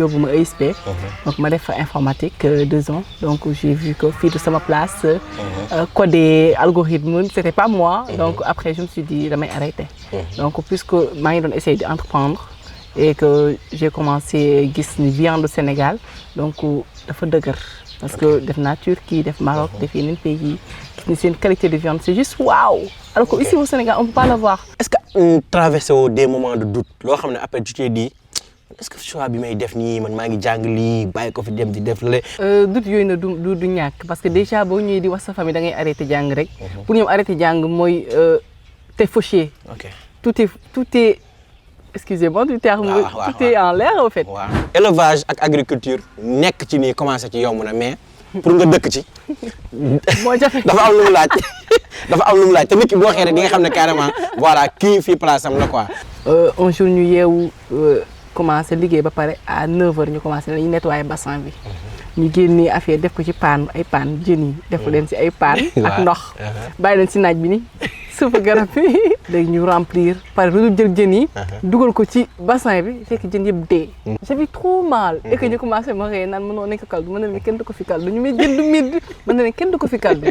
yóbbu ma ESP. Donc ma def informatique 2 ans. Donc j'ai vu que fii de sama place coder algorithme c'était pas moi. Donc après je me suis dit damay arrêter. Donc puisque maa ngi doon essayer d'entreprendre et que j'ai commencé gis ni viande Sénégal donc dafa dëgër parce que def naa Turquie def Maroc def yeneen pays gis ni seen qualité de viande c'est juste waouh. Alors que ici au Sénégal on peut pas l'avoir. Est-ce que traversé des moments de doute loo xam ne après tu t'es dit est-ce que choix bi may def nii man maa ngi jàng lii bàyyi ko fi dem di def lale. doute yooyu na du ñàkk parce que déjà boo ñëwee di wax sa famille da ngay arrêté jàng rek. pour ñoom arrêté jàng mooy t'es fauché. Tout est excusez-moi du terme. Tout est en l'air en fait. waaw élevage ak agriculture nekk ci nii commencé ci yomb na mais pour nga dëkk ci. moo jafe dafa am lu mu laaj. dafa am lu mu laaj te nit ki boo waxee rek di nga xam ne carrément voilà kii fii place am la quoi. un jour ñu yeewu commencé liggéey ba pare à 9h ñu commencé nañu nettoyer bassin bi. ñu génnee affaire def ko ci paan ay paan jën yi def leen ci ay paan ak ndox. bàyyi leen ci naaj bi ni suufa garab bi. léegi ñu remplir pare lu jël jën yi. dugal ko ci bassin bi fekk jën yëpp dee. j'avais trop mal. et que ñu commencé ma ree naan mënoo nekk kaldu mën na leen kenn du ko fi kaldu ñu may jën du mid mën na leen kenn du ko fi kaldu.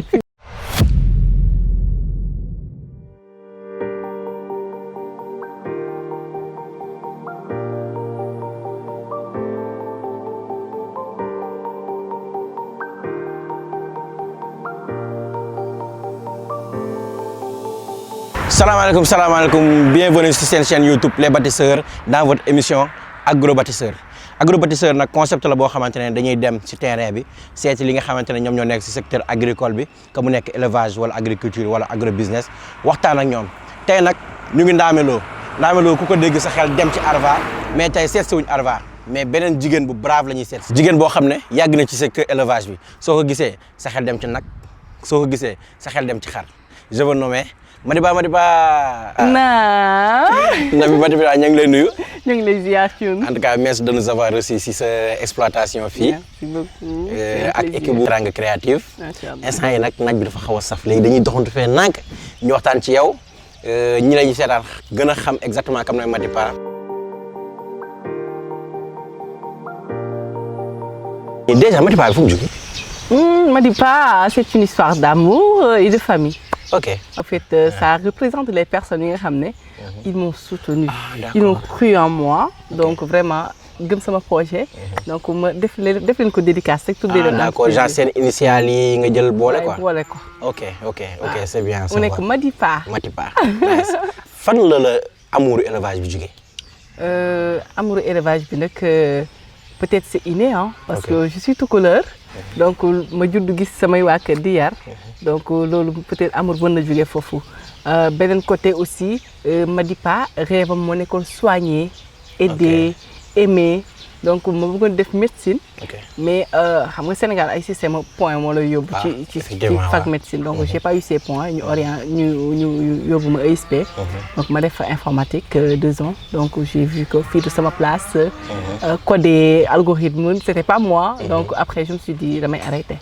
Salaamaaleykum bienvenue sur cette chaîne YouTube Les Bâtisseurs dans votre émission Agro Bâtisseur. Agro Bâtisseur nag concept la boo xamante ne dañuy dem ci terrain bi seeti li nga xamante ne ñoom ñoo nekk ci secteur agricole bi que mu nekk élevage wala agriculture wala agro business waxtaan ak ñoom. Tey nag ñu ngi Ndameloo ku ko dégg sa xel dem ci Arva mais tey seet si wuñ Arva mais beneen jigéen bu brave la ñuy seet si. Jigéen boo xam ne yàgg na ci secteur élevage bi soo ko gisee sa xel dem ci nag soo ko gisee sa xel dem ci xar je veux nommer Madiba. Madiba ñu ngi lay nuyu. ñu ngi lay ziar Thioune. En tout cas merci de nous avoir reçu si sa exploitation fii. Merci beaucoup. ak équipe bu Teranga Créative. macha allah instant yi nag naaj bi dafa xaw a saf léegi dañuy doxantu fee nànk ñu waxtaan ci yow ñi la ñuy seetaan gën a xam exactement kam nooy Madiba. Déjà Madiba bi fu mu jógee. Madiba c'est une histoire d'amour et de famille. Ok. En fait, ça représente les personnes qui ils m'ont soutenu, ils ont cru en moi, donc vraiment, gëm sama projet. Donc ma def leen ko dédicace rek tuddee leen. D'accord, genre seen initiales yi nga jël boole quoi. boole ko. Ok, c'est bien. mu nekk Madiba. Nice. Fan la amour élevage bi jógee. Amour élevage bi nag peut-être c'est inné parce que je suis tout couleur. Donc ma judd gis samay waa kër di yar donc loolu peut-être amour mën na jógee foofu beneen côté aussi Madiba rêve am moo nekkoon soigner aider aimer donc ma bëggoon def médecine mais xam nga Sénégal ay système point moo lay yóbbu ci fac médecine donc j'ai pas eu ces points ñu yóbbu ma ESP donc ma def informatique 2 ans donc j'ai vu que fii de sama place coder algorithme c'était pas moi donc après je me suis dit damay arrêter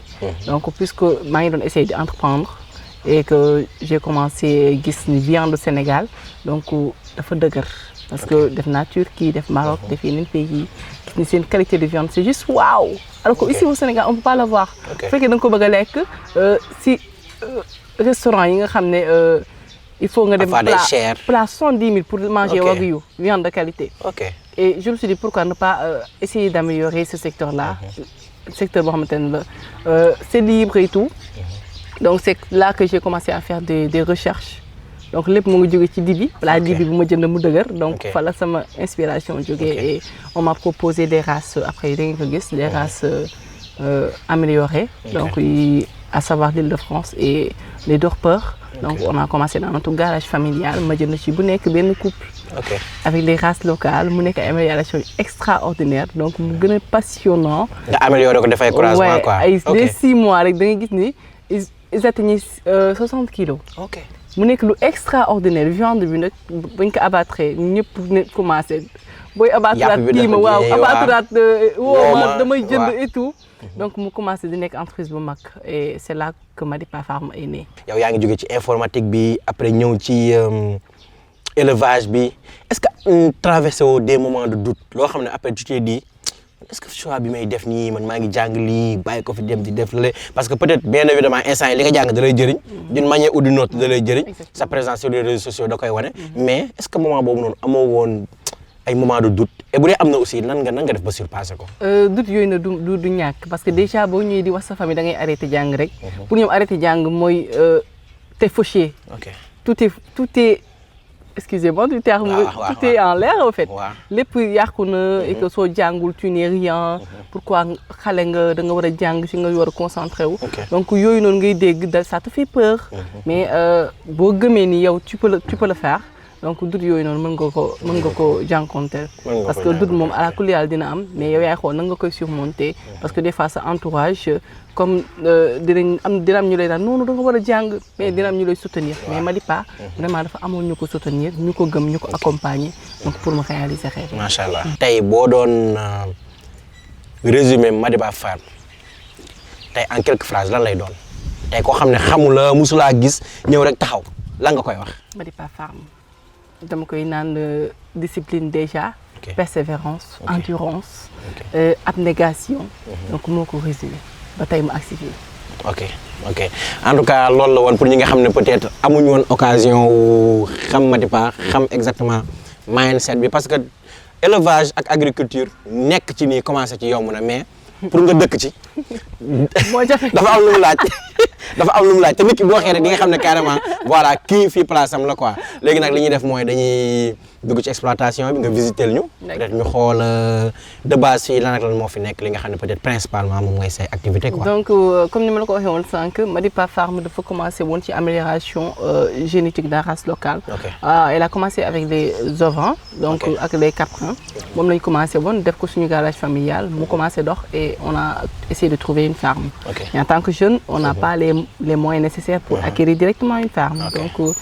donc puisque maa ngi doon essayer d'entreprendre et que j'ai commencé gis ni viande Sénégal donc dafa dëgër parce que def naa Turquie def Maroc def yeneen pays gis ni seen qualité de viande c'est juste waouh. Alors que ici au Sénégal on peut pas l'avoir. bu fekkee da nga ko bëgg a lekk si restaurant yi nga xam ne il faut nga dem plat 110 000 pour manger wagyu viande de qualité. Et je me suis dit pourquoi ne pas essayer d'améliorer ce secteur-là. Secteur boo xamante ne la c'est libre et tout. Donc c'est là que j'ai commencé à faire des recherches. Donc lépp mu ngi jóge ci dibi la dibi bu ma jënd mu dëgër donc fa la sama inspiration jógee et on m'a proposé des races après da ngeen ko gis des races améliorées donc à savoir l'Île-de-France et les Dorpeurs. Donc on a commencé dans notre garage familial ma jënd ci bu nekk benn couple avec les races locales mu nekk amélioration extraordinaire donc mu gën a passionnant. nga amélioré ko dafay croisement quoi. ay dès 6 mois rek da ngay gis ni ils atteignaient 60 kilos. mu nekk lu extraordinaire viande bi nag bañ ko abattre ñëpp ne commencé booy abattraat kii ma waaw abattraat woo ma damay jënd et tout donc mu commencé di nekk entreprise bu mag et c'est là que Madiba Farm est né. yow yaa ngi jóge ci informatique bi après ñëw ci élevage bi est-ce que traversé des moments de doute loo xam ne après tu t'es dit est-ce que choix bi may def nii man maa ngi jàng lii bàyyi ko fi dem di def lale parce que peut-être bien évidemment instant yi li nga jàng da lay jëriñ d'une manière ou d'une autre da lay jëriñ sa présence sur les réseaux sociaux da koy wane mais est-ce que moment boobu noonu amoo woon ay moment de doute et bu dee am na aussi nan nga def ba surpasser ko. doute yooyu na du ñàkk parce que déjà boo ñëwee di wax sa famille da ngay arrêté jàng rek pour ñoom arrêté jàng mooy t'es fauché. ok tout est excusez-moi du terme, tout est en l'air en fait. lépp yàqu na et que soo jàngul tu n'es rien. pourquoi xale nga da nga war a jàng si nga war a concentré wu. donc yooyu noonu ngay dégg ça te fait peur. mais boo gëmee ni yow tu peux le faire. donc doute yooyu noonu mën nga ko jànkonteel parce que doute moom ala kulli yàlla dina am mais yow yaay xool nan nga koy surmonter parce que des fois sa entourage comme dina am ñu lay daan noonu da nga war a jàng mais dina am ñu lay soutenir mais Madipa vraiment dafa amoon ñu ko soutenir ñu ko gëm ñu ko accompagner donc pour mu réaliser xeetu. macha allah tey boo doon résumé Madipa Farm tey en quelques phrases lan lay doon tey koo xam ne xamula musulaa gis ñëw rek taxaw lan nga koy wax. Madipa Farm dama koy naan discipline déjà. Persévérance, endurance, abnégation. donc moo ko résumé ba tey mu agsi fii. ok en tout cas loolu la woon pour ñi nga xam ne peut-être amuñu woon occasion wu xam Madipa xam exactement mindset bi parce que élevage ak agriculture nekk ci nii commencé ci yomb na mais pour nga dëkk ci. moo jafe dafa am lu mu laaj. dafa am lu mu laaj te nit ki boo waxee rek di nga xam ne carrément voilà kii fii place am la quoi léegi nag li ñuy def mooy dañuy dugg ci exploitation bi nga visiter ñu. peut-être ñu xool de base fii lan ak lan moo fi nekk li nga xam ne peut-être principalement moom mooy say activité quoi. donc comme ni ma la ko waxee woon sànq Madipa Farm dafa commencé woon ci amélioration génétique de la race locale. elle a commencé avec les ovins. donc ak les caprins. moom lañ commencé woon def ko suñu garage familial mu commencé dox et on a essayé de trouver une ferme. et en tant que jeune on n'a pas les moyens nécessaires pour acquérir directement une ferme. donc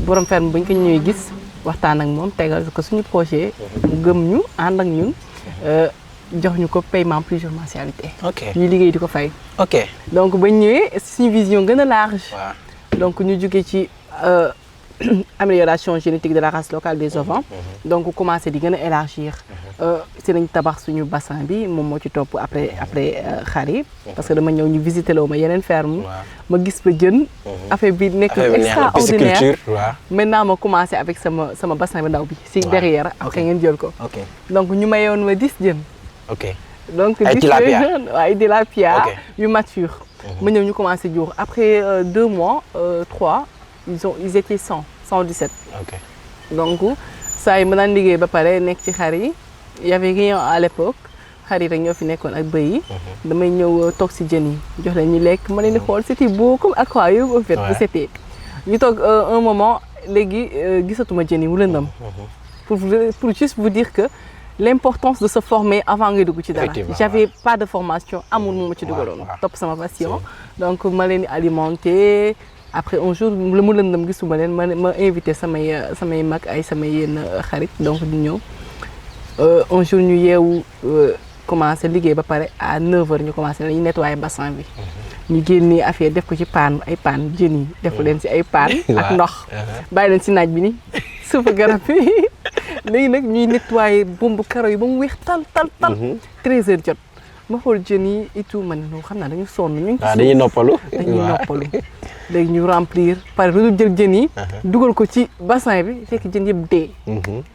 borom ferme bu ñu ko ñëwee gis waxtaan ak moom tegal ko suñu projet. mu gëm ñu ànd ak ñun. jox ñu ko paiement plusieurs mensualités. ñu liggéey di ko fay. donc ba ñëwee suñu vision gën a large. donc ñu jógee ci amélioration génétique de la race locale des ovins. donc commencé di gën a élargir. si nañ tabax suñu bassin bi moom moo ci topp après xar yi parce que dama ñëw ñu visité loo ma yeneen ferme ma gis fa jën affaire bi nekk extraordinaire maintenant ma commencé avec sama bassin bi ndaw bi si derrière après ngeen jël ko donc ñu mayoon ma 10 jën donc 10 ay tilapia yu mature ma ñëw ñu commencé jur après 2 mois 3 ils étaient 117 donc saa yi ma daan liggéey ba pare nekk ci xar yi y avait rien à l'époque xar yi rek ñoo fi nekkoon ak bëy yi damay ñëw toog si jën yi jox leen ñu lekk ma leen di xool c'était beau comme aquarium en fait bu setee ñu toog un moment léegi gisatuma jën yi mu lëndam pour juste vous dire que l'importance de se former avant ngay dugg ci dara j'avais pas de formation amul mu ma ci dugaloon topp sama passion donc ma leen di alimenter après un jour la mu lëndam gisuma leen ma invité samay mag ay samay yenn xarit donc di ñëw un jour ñu yeewu commencé liggéey ba pare à 9h ñu commencé nañu nettoyer bassin bi ñu génnee affaire def ko ci paan ay paan jën yi def leen si ay paan ak ndox bàyyi leen si naaj bi ni suufa garab bi léegi nag ñuy nettoyer bombu karo yi ba mu weex tal 13h jot ma xool jën yi et tout man no xam naa dañu sonn ñu ngi dañuy noppalu léegi ñu remplir pare lu jël jën yi dugal ko ci bassin bi fekk jën yëpp dee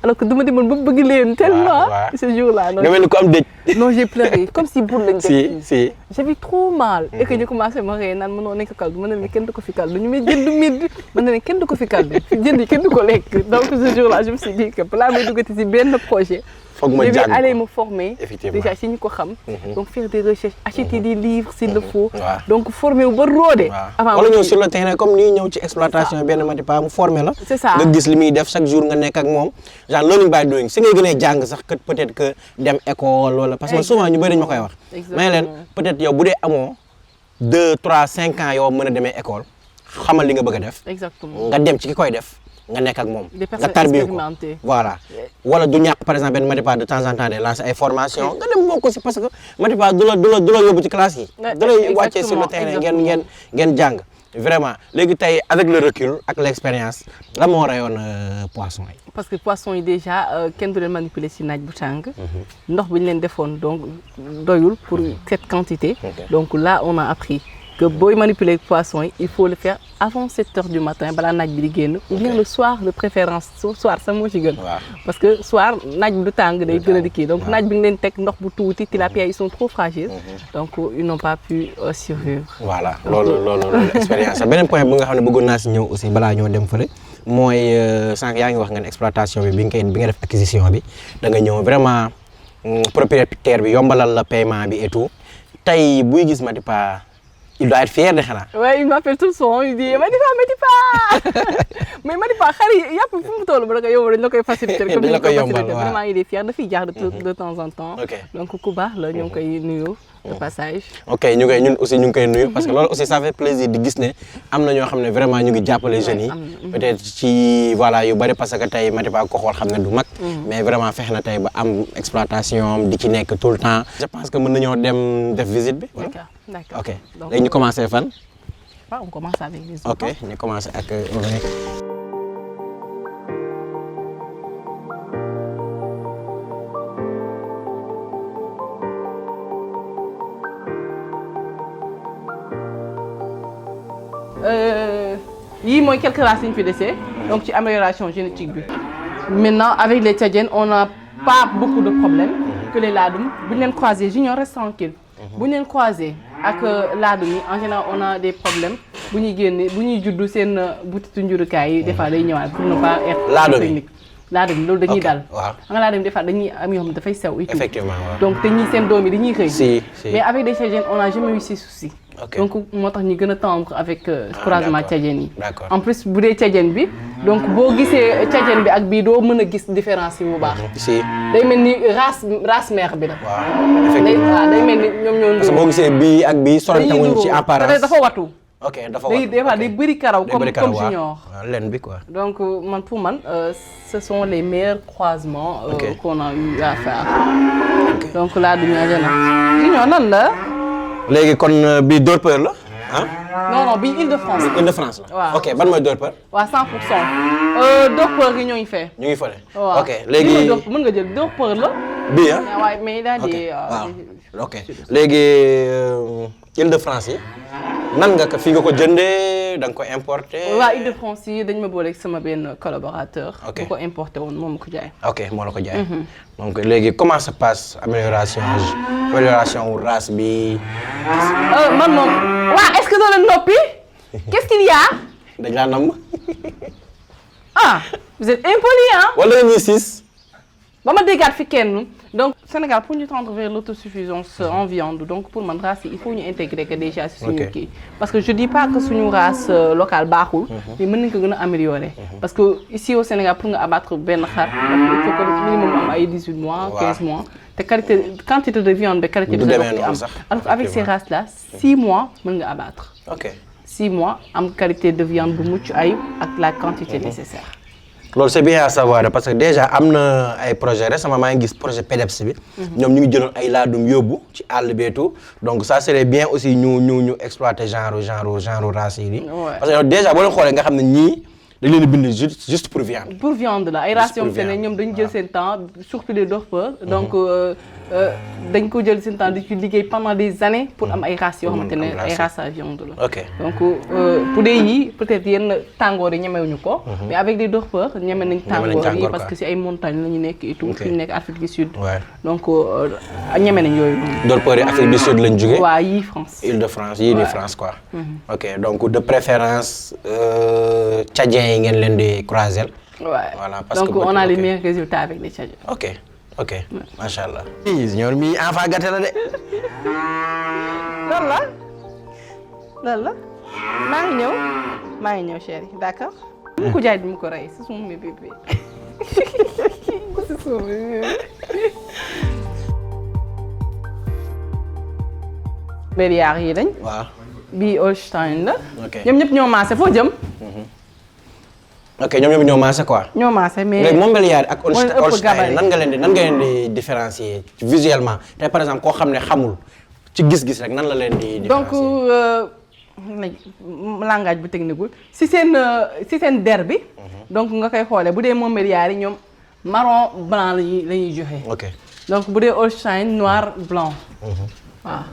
alors que dama demoon ba bëgg leen tellement ce jour-là nga mel ni ko am dëj non j'ai pleuré comme si bour lañ def si j'avais trop mal et que ñu commencé ma ree naan mënoo nekk kaldu ma ne kenn du ko fi kaldu ñu may jën du mid ma ne kenn du ko fi kaldu jën yi kenn du ko lekk donc ce jour-là je me suis dit que balaa may duggati si benn projet foog ma jàng aller me former déjà si ñu ko xam donc faire des recherches acheter des livres s'il le faut donc former wu ba roode avant wala ñëw sur le terrain comme nii ñëw ci exploitation benn Madipa mu former la c'est ça nga gis li muy def chaque jour nga nekk ak moom genre learning by doing si ngay gënee jàng sax que peut-être que dem école wala parce que souvent ñu bëri dañu ma koy wax may leen peut-être yow bu dee amoo 2 3 5 ans yow mën a demee école xamal li nga bëgg a def exactement nga dem ci ki koy def nga nekk ak moom nga tarbiye ko voilà wala du ñàkk par exemple benn Madipa de temps en temps day lancer ay formation nga dem bokk si parce que Madipa du la yóbbu ci classe yi da lay wàccee sur le terrain ngeen jàng vraiment léegi tey avec le recul ak l'expérience la moo rayoon poisson yi. parce que poisson yi déjà kenn du leen manipuler ci naaj bu tàng. ndox bi ñu leen defoon donc doyul pour cette quantité. donc là on a appris que booy manipuler poisson yi il faut le faire avant 7 heures du matin balaa naaj bi di génn. ou bien le soir de préférence soir sax moo ci gën. parce que soir naaj bi du tàng day gën a di kii donc naaj bi nga leen teg ndox bu tuuti tilapia ils sont trop fragiles. donc ils n'ont pas pu survivre. voilà loolu expérience beneen point bu nga xam ne bëggoon naa si ñëw aussi balaa ñoo dem fële mooy sànq yaa ngi wax nga ne exploitation bi bi nga def acquisition bi da nga ñëw vraiment propriétaire bi yombalal la paiement bi et tout tey buy gis Madipa il doit être fier de xanaa. ouais il m'appelle tout le temps il dit Madipa mais Madipa xar yi yàpp fu mu toll ba da nga yow dañ la koy faciliter. dañ la koy yombal waaw vraiment il est fier dafay jaar de temps en temps. donc ku baax la ñu ngi koy nuyu. de passage. ok ñun aussi ñu ngi koy nuyu parce que loolu aussi ça fait plaisir di gis ne am na ñoo xam ne vraiment ñu ngi jàppale jeunes yi. peut-être ci voilà yu bari parce que tey Madipa ko xool xam ne du mag. mais vraiment fexe na tey ba am exploitation di ci nekk tout le temps. je pense que mën nañoo dem def visite bi. d'accord ok léegi ñu commencé fan. on commence avec les ok ñu commencé ak yii mooy quelques races yi ñu fi desee donc ci amélioration génétique bi maintenant avec les tchadiennes on n'a pas beaucoup de problèmes que les laadum bu ñu leen croiser junior reste tranquille bu ñu leen croiser ak laadum yi en général on a des problèmes bu ñuy génne bu ñuy juddu seen butitu njurukaay yi des fois day ñëwaat pour ne pas être technique laadum loolu dañuy dal xam nga laadum des fois dañuy am yoo xam ne dafay sew et tout effectivement donc te ñii seen doom yi dañuy xëy mais avec des tchadiennes on n'a jamais eu ces soucis. donc moo tax ñu gën a tendre avec croisement tchadienne yi. en plus bu dee tchadienne bi donc boo gisee tchadienne bi ak bii doo mën a gis différence yi bu baax. day mel ni race mère bi la. waaw effectivement day mel ni ñoom ñoo. parce que boo gisee bii ak bii sorante wuñ ci apparence dafa watu. ok dafa watu des fois day bëri karaw comme junior. len bi quoi. donc pour man ce sont les meilleurs croisements qu'on a eu à faire. donc là du junior nan la. léegi kon bii Dorpeur la ah. non bii Île-de-France. Île-de-France la. waaw ok ban mooy Dorpeur. waaw 100%. Dorpeur yi ñoo ngi fee. ñu ngi fële. waaw ok léegi mën nga jël Dorpeur la. bii ah waaw mais daal di. waaw ok léegi Île-de-France yi nan nga ko fi nga ko jëndee da nga ko importé. waaw Île-de-France yi dañ ma booleeg sama benn collaborateur. ok bu ko importé woon moom ma ko jaay. ok moo la ko jaay. donc léegi comment ça passe amélioration wu race bi. man moom waa est-ce que doo leen noppi. qu'est-ce qu'il y a. dañ laa namm. ah vous êtes impoli hein. wala ñuy siis. ba ma déggaat fi kenn donc Sénégal pour ñu tendre vers l'autosuffisance en viande donc pour man race yi il faut ñu intégrer que déjà si suñu kii parce que je dis pas que suñu race locale baaxul mais mën nañ ko gën a améliorer parce que ici au Sénégal pour nga abattre benn xar il faut que minimum am ay 18 mois 15 mois te quantité de viande bi qualité bi sa dox ci am alors avec ces races là 6 mois mën nga abattre 6 mois am qualité de viande bu mucc ayib ak la quantité nécessaire. loolu c'est bien à savoir parce que déjà am na ay projet récemment maa ngi gis projet PEDEPS bi. ñoom ñu ngi jëloon ay laadum yóbbu ci àll bi et tout donc ça serait bien aussi ñu exploiter genre race yi. parce que déjà boo leen xoolee nga xam ne ñii dañ leen di bind juste pour viande. pour viande la ay races yoo xam ne ñoom dañu jël seen temps surtout les Dorpeurs donc dañ ko jël seen temps di ci liggéey pendant des années pour am ay races yoo xamante ne ay races à viande la. ok donc pour dee yi peut-être yenn tàngoor yi ñemewuñu ko. mais avec les Dorpeurs ñeme nañ tàngoor yi parce que si ay montagnes la ñu nekk et tout. fi ñu nekk Afrique du Sud. donc ñeme nañ yooyu. Dorpeurs yi Afrique du Sud lañ jógee. waaw yii France. Île-de-France yii nii France quoi. ok donc de préférence tchadien yi ngeen leen di croiser. voilà parce que donc on a les meilleurs résultats avec les tchadiens. ok macha allah. junior mi enfant gâté la de. lan la maa ngi ñëw chéri d'accord. mu ko jaay di mu ko rey c'est son bébé. c'est son bébé. Béliard yi dañ. waaw. bii Holstein la. ok ñoom ñëpp ñoo maase foo jëm. ok ñoom ñëpp ñoo maase quoi. ñoo maase mais léegi Montbéliard ak Holstein nan nga leen di différencier visuellement te par exemple koo xam ne xamul ci gis-gis rek nan la leen di différencier. donc langage bu technique si seen der bi. donc nga koy xoolee bu dee Montbéliard yi ñoom marron blanc la ñuy joxe. ok donc bu dee Holstein noir blanc. waaw.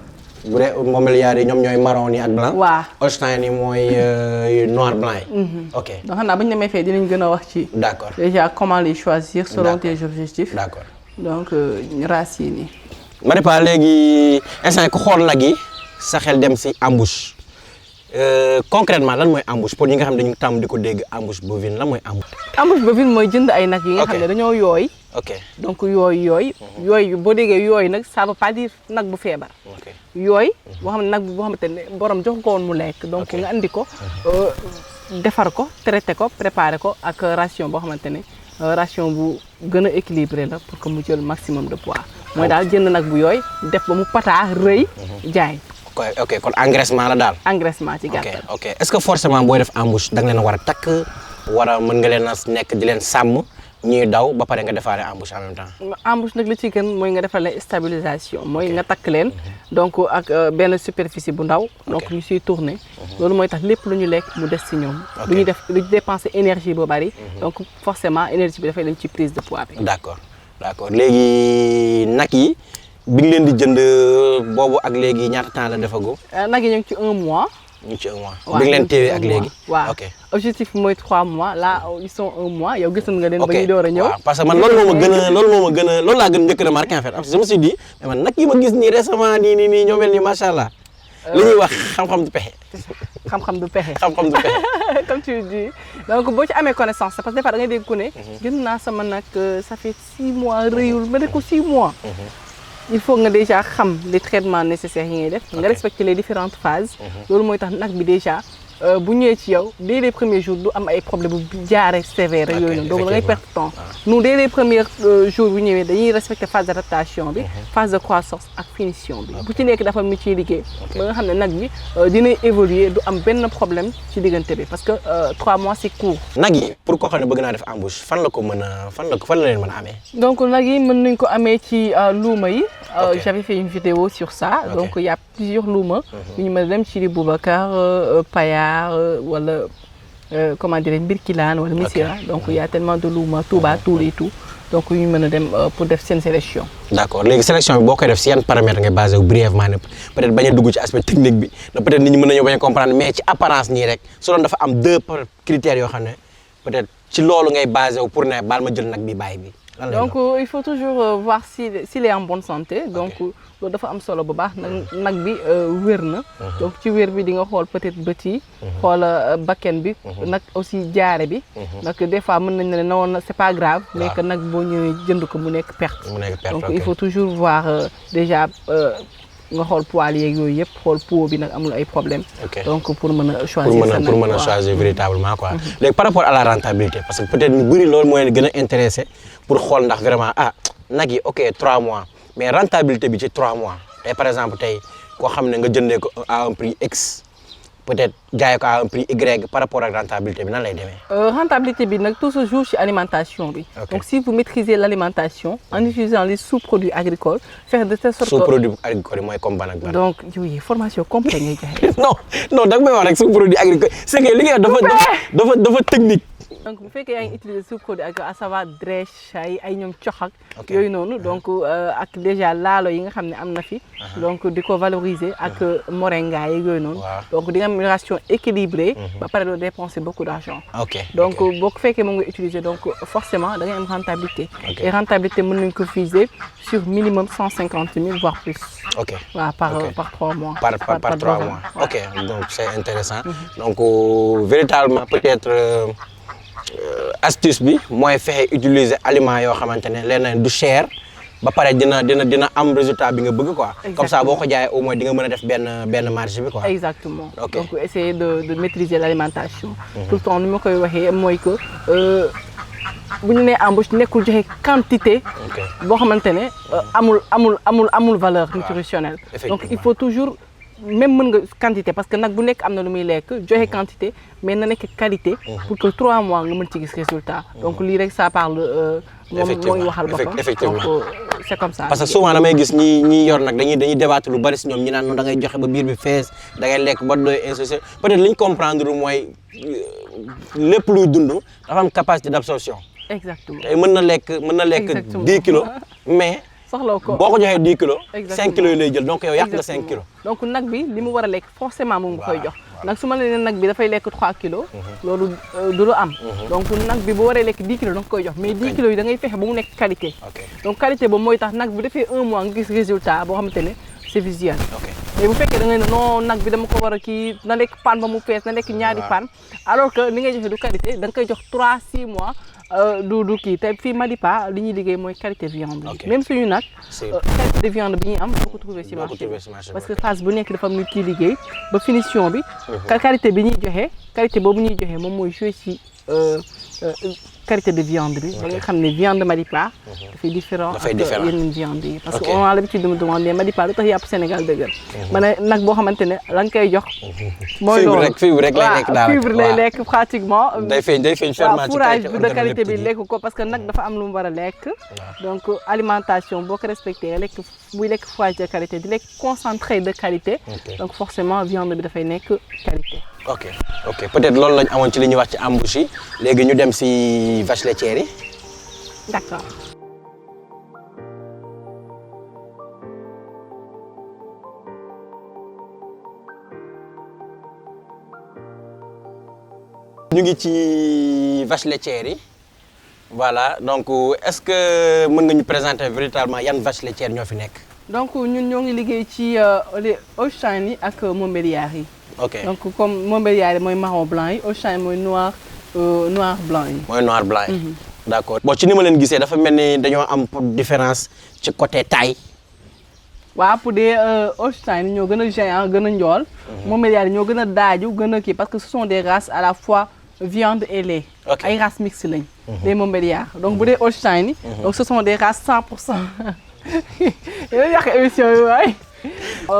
bu dee Montbéliard yi ñoom ñooy marron yi ak blanc. waaw Holstein yi mooy noir blanc yi. ok donc xam naa bu ñu demee fee dinañ gën a wax ci. d'accord déjà comment les choisir selon tes objectifs. d'accord donc races yi nii. Maripa léegi instant ku xool nag yi sa xel dem si embouche concrètement lan mooy embouche pour ñi nga xam ne dañu tàmm di ko dégg embouche bovine lan mooy embouche. embouche bovine mooy jënd ay nag yi nga xam ne dañoo yooy. ok donc yooyu boo déggee yooyu nag ça veut pas dire nag bu feebar. ok yooyu boo xam ne nag boo xamante ne borom jox ko woon mu lekk. donc nga andi ko defar ko traité ko préparé ko ak ration boo xamante ne ration bu gën a équilibré la pour que mu jël maximum de poids. mooy daal jënd nag bu yooy def ba mu pataa rëy jaay. ok kon engraissement la daal. engraissement ci gàttal. ok est-ce que forcément booy def embouche da nga leen war a takk war a mën nga leen a nekk di leen sàmm ñuy daw ba pare nga defaale embouche en même temps. embouche nag li ci gën mooy nga defal leen stabilisation mooy nga takk leen donc ak benn superficie bu ndaw. donc ñu siy tourner. loolu mooy tax lépp lu ñu lekk mu des si ñoom. du ñu dépenser énergie bu bari. donc forcément énergie bi dafay dem ci prise de poids bi. d'accord léegi nag yi. bi nga leen di jënd boobu ak léegi ñaata temps la defago. nag yi ñu ngi ci 1 mois. ñu ngi ci 1 mois. bi nga leen téewee ak léegi. waaw ok objectif bi mooy 3 mois là ils sont 1 mois yow gisoon nga leen. ba ñu door a ñëw waaw parce que man loolu moo ma gën a loolu laa gën a njëkk a remarqué en fait je me suis dit mais man nag yi ma gis nii récemment nii ñoo mel ni macha allah. li ñuy wax xam-xam du pexe. xam-xam du pexe. xam-xam du pexe. comme tu dis donc boo ci amee connaissance parce que des fois da ngay dégg ku ne. jënd naa sama nag ça fait 6 mois rëyul ma ne ko 6 mois. il faut nga déjà xam les traitements nécessaires yi ngay def. nga respecter les différentes phases. loolu mooy tax nag bi déjà bu ñëwee ci yow dès les premiers jours du am ay problème bu jaaree sévère yooyu noonu donc da ngay perdre temps. nous dès les premiers jours bu ñëwee dañuy respecter phase d'adaptation bi. phase de croissance ak finition bi. bu ci nekk dafa mi ciy liggéey. ba nga xam ne nag bi dina évoluer du am benn problème ci diggante bi parce que 3 mois c'est court. nag yi pour koo xam ne bëgg naa def embouche fan la ko mën a fan la leen mën a amee. donc nag yi mën nañ ko amee ci luuma yi. j'avais fait une vidéo sur ça. donc il y a plusieurs luuma. yu ñu mën a dem ci di Boubacar Payar wala comment dire Birkilane wala Missira. donc il y a tellement de luuma Touba Toul et tout donc yu ñu mën a dem pour def seen sélection. d'accord léegi sélection bi boo koy def si yan paramètres ngay basé wu brièvement ne peut-être bañ a dugg ci aspect technique bi peut-être nit ñi mën nañoo bañ a comprendre mais ci apparence nii rek su doon dafa am 2 critères yoo xam ne peut-être ci loolu ngay basé wu pour ne baal ma jël nag bi bàyyi bi. donc il faut toujours voir s'il est en bonne santé. donc loolu dafa am solo bu baax nag bi wér na. donc ci wér bi di nga xool peut-être bët yi. xool bakken bi. nag aussi jaare bi. nag des fois mën nañ ne non c'est pas grave. mais que nag boo ñëwee jënd ko mu nekk perte. donc il faut toujours voir déjà nga xool poil yeeg yooyu yëpp xool peau bi nag amul ay problème. donc pour mën a choisir sa nag pour mën a choisir véritablement quoi. léegi par rapport à la rentabilité parce que peut-être ñu bëri loolu moo leen gën a intéressé pour xool ndax vraiment nag yi ok 3 mois mais rentabilité bi ci 3 mois tey par exemple tey koo xam ne nga jëndee ko à un prix X peut-être jaayee ko à un prix Y par rapport ak rentabilité bi nan lay demee. rentabilité bi nag tout se joue ci alimentation bi. donc si vous maîtrisez l'alimentation en utilisant les sous-produits agricoles faire de telle sorte que sous-produits agricoles yi mooy comme ban ak ban. donc yooyu formation complète ngay jaay. non da nga may wax rek sous-produits agricoles c'est que li nga dafa technique. donc bu fekkee yaa ngi utiliser sous-produit agricoles à savoir drèche ay ñoom cox ak yooyu noonu donc ak déjà laalo yi nga xam ne am na fi. donc di ko valoriser ak moringa yeeg yooyu noonu. donc di nga am une ration équilibrée. ba pare doo dépenser beaucoup d'argent. donc boo ko fekkee moom nga utiliser donc forcément da ngay am rentabilité. et rentabilité mën nañu ko viser sur minimum 150 000 voire plus. waaw par 3 mois. par 3 mois. ok donc c'est intéressant donc véritablement peut-être. astuce bi mooy fexe utiliser aliments yoo xamante ne leneen du cher ba pare dina am résultat bi nga bëgg quoi. comme ça boo ko jaayee au moins di nga mën a def benn marge bi quoi. exactement donc essayer de maîtriser l'alimentation. tout le temps ni ma koy waxee mooy que bu ñu nee embauche nekkul joxe quantité. boo xamante ne amul valeur nutritionnelle. donc il faut toujours même mën nga quantité parce que nag bu nekk am na lu muy lekk joxe quantité mais na nekk qualité pour que 3 mois nga mën ci gis résultat donc lii rek ça parle moom mooy waxal boppam donc c'est comme ça parce que souvent damay gis ñi yor nag dañuy débattre lu bari si ñoom ñi naan noonu da ngay joxe ba biir bi fees da ngay lekk ba doy insouciant peut-être li ñu comprendre mooy lépp luy dund dafa am capacité d'absorption exactement tey mën na lekk 10 kilos mais soxla ko boo ko joxee 10 kilos. 5 exactement kilos yi lay jël donc yow yàq nga 5 kilos. donc nag bi li mu war a lekk forcément moom nga koy jox. nag su ma la nee nag bi dafay lekk 3 kilos. loolu du lu am. donc nag bi bu waree lekk 10 kilos da nga koy jox mais 10 kilos yi da ngay fexe ba mu nekk qualité. donc qualité boobu mooy tax nag bi dafay 1 mois nga gis résultat boo xamante ne c'est visuel. mais bu fekkee da ngay ne non nag bi dama ko war a kii na lekk pan ba mu fees na lekk ñaari pan alors que li ngay joxe du qualité da nga koy jox 3-6 mois. du kii te fii Madipa li ñuy liggéey mooy qualité viande bi même suñu nag qualité de viande bi ñuy am doo ko trouver ci marché parce que phase bu nekk dafa am nit kiy liggéey ba finition bi qualité bi ñuy joxe qualité boobu ñuy joxe moom mooy jouer ci qualité de viande bi da nga xam ne viande Madipa dafay différent ak yeneen viande yi parce que on a l'habitude de me demander Madipa lu tax yàpp Sénégal dëgër ma ne nag boo xamante ne la nga koy jox mooy loolu fibre rek lay lekk daal fibre lay lekk pratiquement day feeñ ferment fourrage bi de qualité bi lekk ko parce que nag dafa am lu mu war a lekk donc alimentation boo ko respecté nga lekk buy lekk fourrage de qualité di lekk concentré de qualité donc forcément viande bi dafay nekk qualité ok peut-être loolu lañ amoon ci li ñuy wax ci embouche yi léegi ñu dem ci vache laitière yi. D'accord. ñu ngi ci vache laitière yi voilà donc est-ce que mën nga ñu présenter véritablement yan vache laitière ñoo fi nekk. donc ñun ñoo ngi liggéey ci les Holstein yi ak Montbéliard yi. ok donc comme Montbéliard yi mooy marron blanc yi Holstein mooy noir blanc yi. mooy noir blanc yi. d'accord bon ci ni ma leen gisee dafa mel ni dañoo am différence ci côté taille. waaw pour des Holstein ñoo gën a géant gën a njool. Montbéliard yi ñoo gën a daaju gën a kii parce que ce sont des races à la fois viande et lait. ay races mixtes lañ. des Montbéliard donc bu dee Holstein yi. donc ce sont des races 100%. yéen yàq émission yi waay.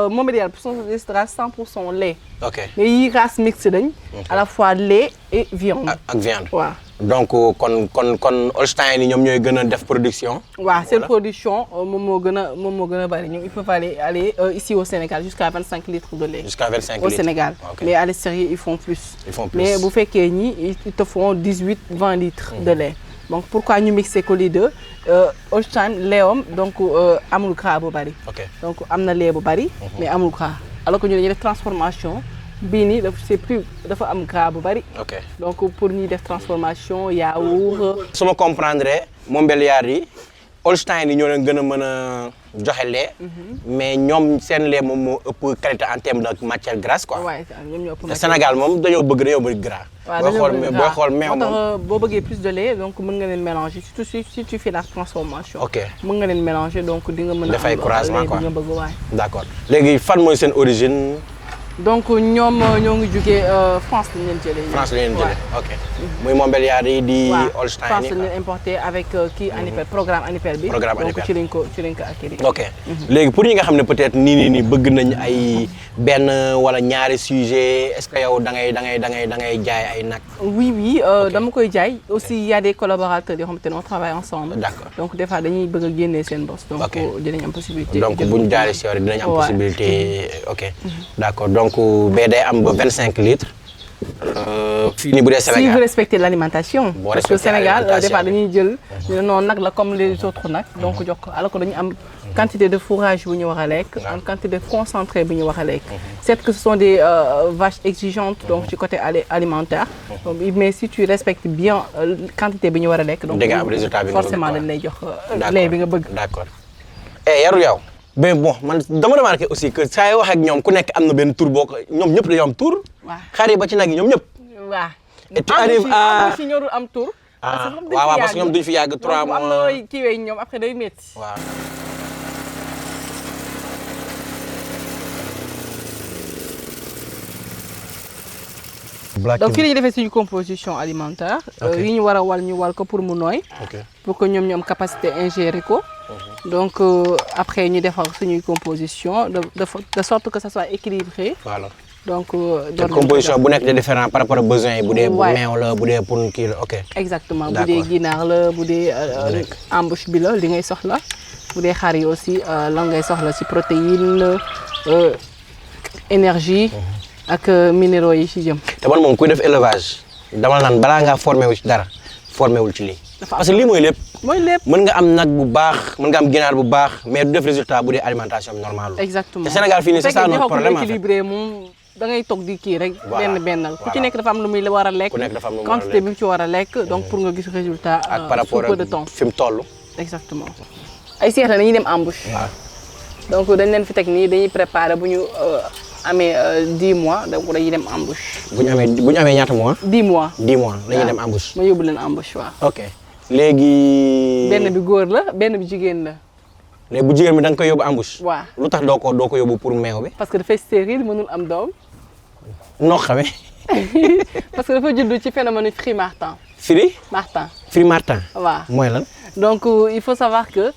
Montbéliard ce sont des races 100% lait. ok mais yii races mixtes lañ. à la fois lait et viande. ak viande waaw. donc kon Holstein yi ñoom ñooy gën a def production. waaw seen production moom moo gën a bari ñoom il faut aller ici au Sénégal jusqu'à 25 litres de lait. jusqu'à 25 litres au Sénégal. mais à l'extérieur ils font plus. mais bu fekkee ñi ils te font 18-20 litres de lait. donc pourquoi ñu mixé ko les deux Holstein laittam donc amul gras bu bari. donc am na lait bu bari. mais amul gras alors que ñu dañuy def transformation. bii nii dafa am gras bu bari. donc pour ñuy def transformation yaourt. su ma comprendre Montbéliard yi Holstein yi ñoo leen gën a mën a joxe lait. mais ñoom seen lait moom moo ëpp qualité en termes de matière grasse quoi. waaw ñoom ñoo ëpp te Sénégal moom dañoo bëgg gras. waaw booy xool meew moom moo tax boo bëggee plus de lait donc mën nga leen mélanger surtout si tu fais la transformation. mën nga leen mélanger donc di nga mën a. dafay croisement quoi di nga bëgg waay. d'accord léegi fan mooy seen origine. donc ñoom ñoo ngi jugee France lañ leen jëlee. France lañ leen jëlee ok. muy Montbéliard yi di Holstein yi. France lañ leen importé avec kii ANIPEL programme ANIPEL bi. programme ANIPEL donc ci lañ ko acquérir. ok léegi pour ñi nga xam ne peut-être nii bëgg nañ ay benn wala ñaari sujet est-ce que yow da ngay jaay ay nag. oui dama koy jaay aussi il y a des collaborateurs yoo xamante ne on travaille ensemble. d'accord donc des fois dañuy bëgg a génnee seen boss. donc dinañ am possibilité. donc bu ñu jaaree si yow dinañ am possibilité ok d'accord donc bee day am ba 25 litres. fii nii bu dee Sénégal si vous respectez l'alimentation. parce que Sénégal des fois dañuy jël. ñu ne non nag la comme les autres nag. donc jox ko alors que dañu am quantité de fourrage bu ñu war a lekk. am quantité de concentré bu ñu war a lekk. certes que ce sont des vaches exigeantes donc ci côté alimentaire. donc mais si tu respectes bien quantité bi ñu war a lekk. donc forcément dañ lay jox lait bi nga bëgg. d'accord yaru yow. mais bon man dama remarqué aussi que saa yoo wax ak ñoom ku nekk am na benn tur boo ko ñoom ñëpp dañoo am tur. waaw xar yi ba ci nag yi ñoom ñëpp. waaw. et tu arrives à si ñorul am tur. waaw parce que ñoom duñ fi yàgg 3 mois. am na looy kiiwee ñoom après day métti. waaw. donc fii la ñuy defee suñu composition alimentaire. yi ñu war a wal ñu wal ko pour mu nooy. pour que ñoom ñu am capacité ingérer ko. donc après ñu defar suñuy composition de sorte que ça soit équilibré. voilà donc te composition bu nekk de différent par rapport aux besoins yi bu dee meew la bu dee pour kii la ok. exactement bu dee ginaar la bu dee embûche bi la li ngay soxla bu dee xar yi aussi lan ngay soxla ci protéine énergie ak minéraux yi ci jëm. te man moom kuy def élevage dama naan balaa ngaa formé wu ci dara formé wul ci lii. parce que lii mooy lépp. mooy lépp mën nga am nag bu baax mën nga am ginaar bu baax mais du def résultat bu dee alimentation bi normale. exactement te Sénégal fii nii c'est ça notre problème en fait. équilibré moom da ngay toog di kii rek. benn ku ci nekk dafa am lu muy war a lekk. ku nekk dafa am lu muy war a lekk quantité bi mu ci war a lekk. donc pour nga gis résultat. ak par rapport ak fi mu toll. exactement ay seex na dañuy dem embauche. waaw donc dañ leen fi teg nii dañuy préparer bu ñu amee 10 mois donc dañuy dem embauche. bu ñu amee ñaata mois. 10 mois. 10 mois dañuy dem embauche. ma yóbbu leen embauche waaw. ok léegi. benn bi góor la benn bi jigéen la. léegi bu jigéen bi da nga koy yóbbu embauche. waaw lu tax doo ko yóbbu pour meew bi. parce que dafay stérile mënul am doom. noo xamee. parce que dafa judd ci phénomène Free Martin. Free Martin. waaw mooy lan. donc il faut savoir que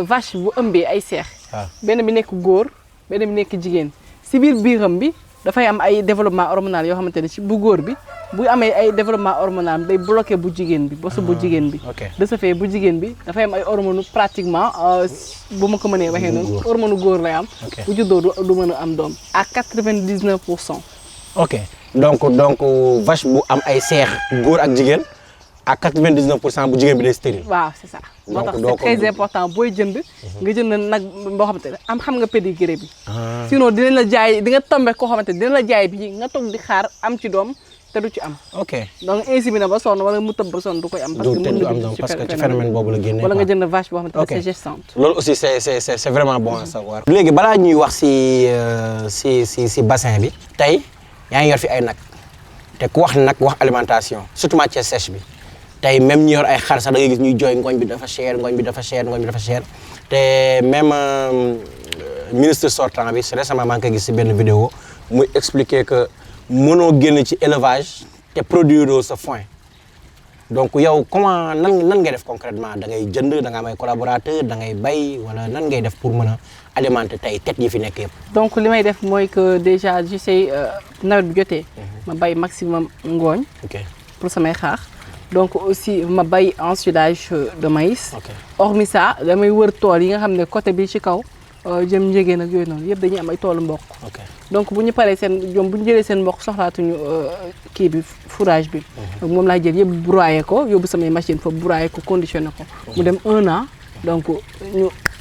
vache bu ëmbee ay seex. waaw benn bi nekk góor benn bi nekk jigéen si biir biiram bi dafay am ay développement hormonal yoo xamante ne ci bu góor bi bu amee ay développement hormonal day bloqué bu jigéen bi bosu bu jigéen bi. de ce fait bu jigéen bi dafay am ay hormones pratiquement bu ma ko mënee waxee noonu. hormone góor lay am. bu juddoo du mën a am doom. à 99%. ok donc vache bu am ay seex góor ak jigéen à 99% bu jigéen bi day stérile. waaw c'est ça. moo tax c'est très important booy jënd. nga jënd nag boo xamante ne xam nga pédigré bi. sinon dinañ la jaay di nga tombé koo xamante ne dina la jaay bi nga toog di xaar am ci doom te du ci am. ok donc inséminé ba sonn wala mu tëb ba sonn du koy am. parce que ci phénomène boobu la génnee. wala nga jënd vache boo xamante ne c'est gestante. loolu aussi c'est vraiment bon à savoir. léegi balaa ñuy wax si bassin bi. tey yaa ngi yor fi ay nag te ku wax nag wax alimentation surtout matière sèche bi. tey même ñi yor ay xar sax da ngay gis ñuy jooy ngooñ bi dafa cher te même ministre sortant bi récemment maa ngi koy gis si benn vidéo muy expliquer que mënoo génn ci élevage te produire sa foin donc yow comment nan ngay def concrètement da ngay jënd da nga am ay collaborateur da ngay bay wala nan ngay def pour mën a alimenter tey tet yi fi nekk yëpp. donc li may def mooy que déjà j'essaie nawet bi jotee. ma bay maximum ngooñ. pour samay xaar. donc aussi ma bay ensilage de maïs. hormis ça damay wër tool yi nga xam ne côté bi ci kaw jëm njegéen ak yooyu noonu yëpp dañuy am ay toolu mboq. donc bu ñu paree bu ñu jëlee seen mboq soxlaatuñu kii bi fourrage bi. donc moom laa jël yëpp broyer ko yóbbu samay machine foofu broyer ko conditionné ko. mu dem 1 an donc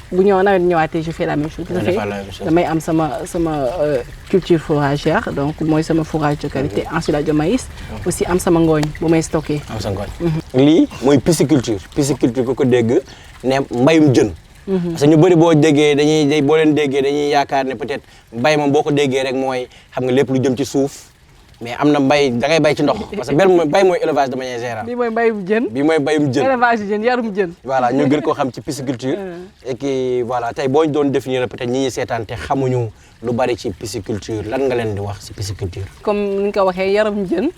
bu nawet ñëwaatee je fais la même chose. damay am sama culture fourragère donc mooy sama fourrage de qualité ensilage de maïs. aussi am sama ngooñ bu may stocké. am sa ngooñ. lii mooy pisciculture ku ko dégg ne mbayum jën. parce que ñu bëri boo leen déggee dañuy yaakaar ne peut-être mbay moom boo ko déggee rek mooy xam nga lépp lu jëm ci suuf mais am na mbay da ngay bay ci ndox parce que mbay mooy élevage de manière générale. bii mooy mbayum jën. élevage jën yarum jën. voilà ñu gën koo xam ci pisciculture. et que voilà tey boo ñu doon définir peut-être ñi ñuy seetaan te xamuñu lu bari ci pisciculture lan nga leen di wax ci pisciculture. comme ni nga ko waxee yarum jën.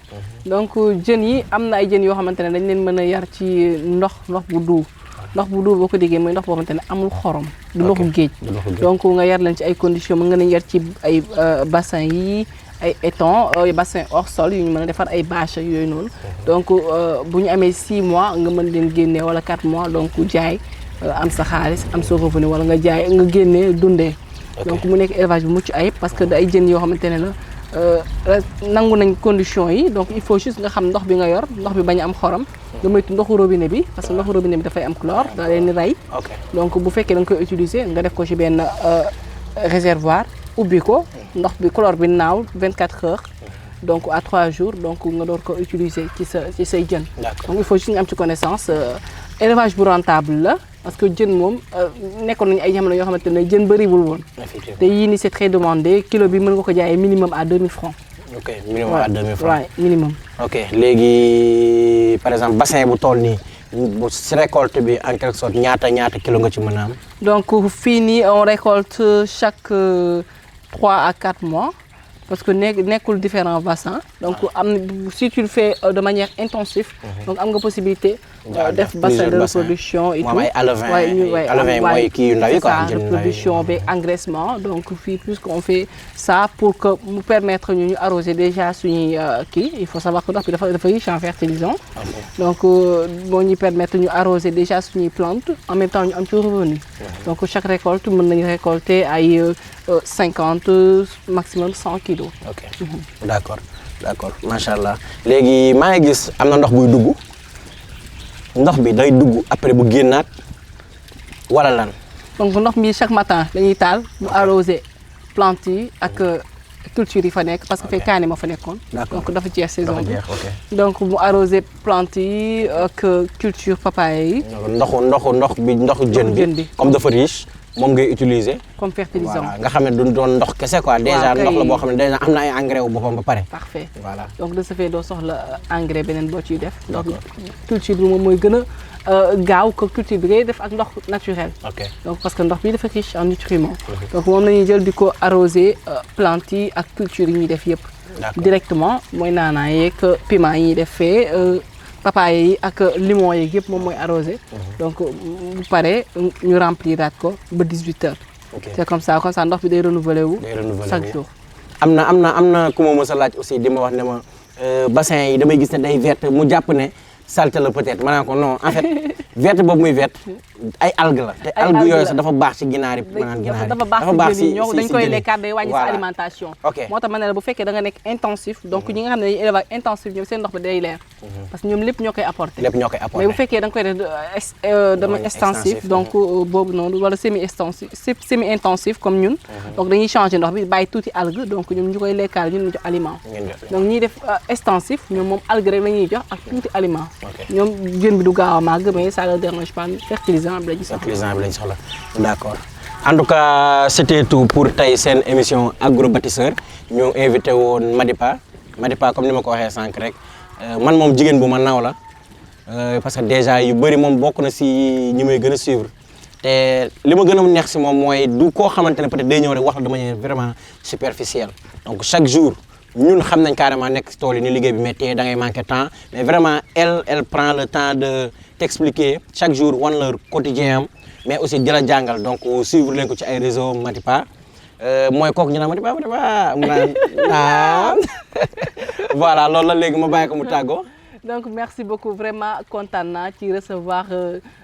donc jën yi am na ay jën yoo xamante ne dañ leen mën a yar ci ndox bu duu. ndox bu dul boo ko déggee mooy ndox boo xamante ne amul xorom. du ndoxu géej. donc nga yar leen ci ay conditions mën nga leen yar ci ay bassin yi ay étangs bassin hors sol yu ñu mën a defar ay bâche yooyu noonu. donc bu ñu amee 6 mois nga mën leen génnee wala 4 mois donc jaay am sa xaalis am sa revenu wala nga jaay nga génnee dundee. donc mu nekk élevage bu mucc ayib parce que da ay jën yoo xamante ne la nangu nañ conditions yi donc il faut juste nga xam ndox bi nga yor ndox bi bañ a am xorom. nga moytu ndoxu robinet bi parce que ndoxu robinet bi dafay am chlore da leen di rey. donc bu fekkee da nga koy utiliser nga def ko ci benn réservoir ubbi ko ndox bi chlore bi naaw 24 heures. donc à 3 jours donc nga door ko utiliser ci say jën. donc il faut juste nga am ci connaissance élevage bu rentable la parce que jën moom nekkoon nañu ay jamono yoo xamante ne jën bëriwul woon. te yii nii c'est très demandé kilo bi mën nga ko jaayee minimum à 2000 francs. ok minimum à 2000 francs. waaw minimum. ok léegi par exemple bassin bu toll nii si récolte bi en quelque sorte ñaata kilo nga ci mën a am. donc fii nii on récolte chaque 3 à 4 mois. parce que nekkul différents bassins donc si tu le fais de manière intensive donc am nga possibilité def bassin de reproduction et tout. moom ay alevin mooy kii yu ndaw yi quoi. reproduction avec engraissement donc fii puisqu'on fait ça pour que mu permettre ñu arroser déjà suñuy kii il faut savoir que ndox bi dafa riche en fertilisant. donc moo ñuy permettre ñu arroser déjà suñuy plante en même temps ñu am ci revenu. donc chaque récolte mën nañu récolter ay 50 maximum 100 kilos. ok d'accord macha allah léegi maa ngi gis am na ndox buy dugg ndox bi day dugg après bu génnaat wala lan. donc ndox mi chaque matin dañuy taal mu arroser plantes yi ak culture yi fa nekk parce que fee kaane ma fa nekkoon. donc dafa jeex saison bi donc mu arroser plantes yi ak culture papaye yi. ndoxu jën bi comme dafa riche. moom ngay utiliser comme fertilisant voilà nga xam ne du doon ndox kese quoi déjà ndox la boo xam ne déjà am na ay engrais wu boppam ba pare. parfait voilà donc de ce fait doo soxla engrais beneen boo ciy def. donc culture bi moom mooy gën a gaaw que culture bi ngay def ak ndox naturel. donc parce que ndox bi dafa riche en nutriments. donc moom la ñuy jël di ko arroser plantes yi ak culture yi ñuy def yëpp. directement mooy naanaa yeeg piment yi ñuy def fee. papaye yi ak limon yeeg yëpp moom mooy arrosé. donc bu paree ñu rempliraat ko ba 18 heures. c'est comme ça ndox bi day renouveler wu. chaque jour. am na ku ma mës a laaj aussi di ma wax ne ma bassin yi damay gis ne day verte mu jàpp ne saleté la peut-être ma ne ko non en fait verte boobu muy verte ay algues la. te algues yooyu sax dafa baax ci ginaar yi. dafa baax ci ñoom dañ koy lekkaat day wàññi sa alimentation. moo tax ma ne la bu fekkee da nga nekk intensif donc ñi nga xam ne dañuy élevage intensif ñoom seen ndox bi day leer. parce que ñoom lépp ñoo koy apporter. mais bu fekkee da nga koy def dama extensif donc boobu noonu wala semi intensif comme ñun. donc dañuy changer ndox bi bàyyi tuuti algue donc ñoom ñu koy lekkaat ñun ñu jox aliment. donc ñiy def extensif ñoom moom algue rek la ñuy jox ak tuuti aliment. ñoom jën bi du gaaw a màgg mais ça ne dérange pas fertilisant bi lañu soxla. d'accord en tout cas c'était tout pour tey seen émission Agrobâtisseurs ñu invité woon Madipa comme ni ma ko waxee sànq rek man moom jigéen bu ma naw la parce que déjà yu bëri moom bokk na si ñi may gën a suivre te li ma gën a neex si moom mooy du koo xamante ne peut-être day ñëw rek wax la de manière vraiment superficielle donc chaque jour ñun xam nañ carrément nekk si tool yi ni liggéey bi métier da ngay manquer temps mais vraiment elle prend le temps de t'expliquer chaque jour wan la quotidien am mais aussi di la jàngal donc suivre leen ko ci ay réseau Madipa mooy kooku ñu naan Madipa mu naan voilà loolu la léegi ma bàyyi ko mu tàggoo. donc merci beaucoup vraiment kontaan naa ci recevoir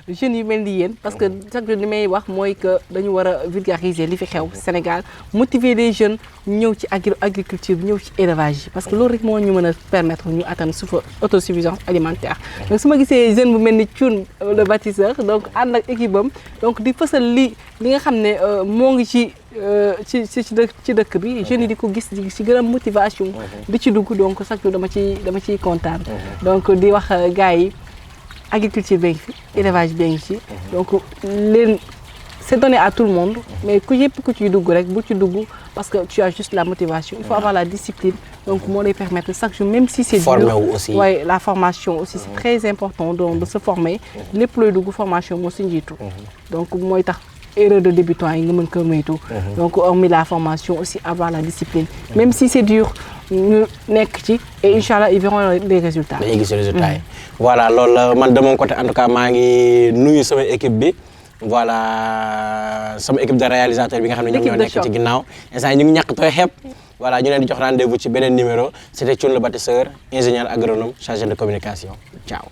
jeunes yu mel ni yéen parce que chaque jour li may wax mooy que dañu war a vulgariser li fi xew Sénégal motiver les jeunes ñëw ci agriculture bi ñëw ci élevage yi parce que loolu rek moo ñu mën a permettre ñu atteindre autosuffisance alimentaire. donc su ma gisee jeune bu mel ni Thioune le bâtisseur donc ànd ak équipe am donc di fësal li nga xam ne moo ngi ci dëkk bi jeunes yi di ko gis di ci gën a motivation di ci dugg donc chaque jour dama ciy kontaan donc di wax gars yi agriculture bee ngi fi élevage bee ngi ci donc c'est donné à tout le monde mais ku ciy dugg rek bu ci dugg parce que tu as juste la motivation il faut avoir la discipline donc moo lay permettre chaque jour même si c'est dur ouais la formation aussi c'est très important donc de se former lépp looy dugg formation moo si njiitu donc mooy tax erreur de débutant yi nga mën ko moytu donc hormis la formation aussi avoir la discipline même si c'est dur ñu nekk ci et inchallah ils verront les résultats. dañuy gis résultats yi voilà loolu man de mon côté en tout cas maa ngi nuyu sama équipe bi voilà sama équipe de réalisateur bi nga xam ne ñoom ñoo nekk ci ginnaaw instant ñu ngi ñàkk tooy xeeb voilà ñu leen di jox rendez-vous ci beneen numéro c'était Thioune le bâtisseur ingénieur agronome chargé de communication ciao.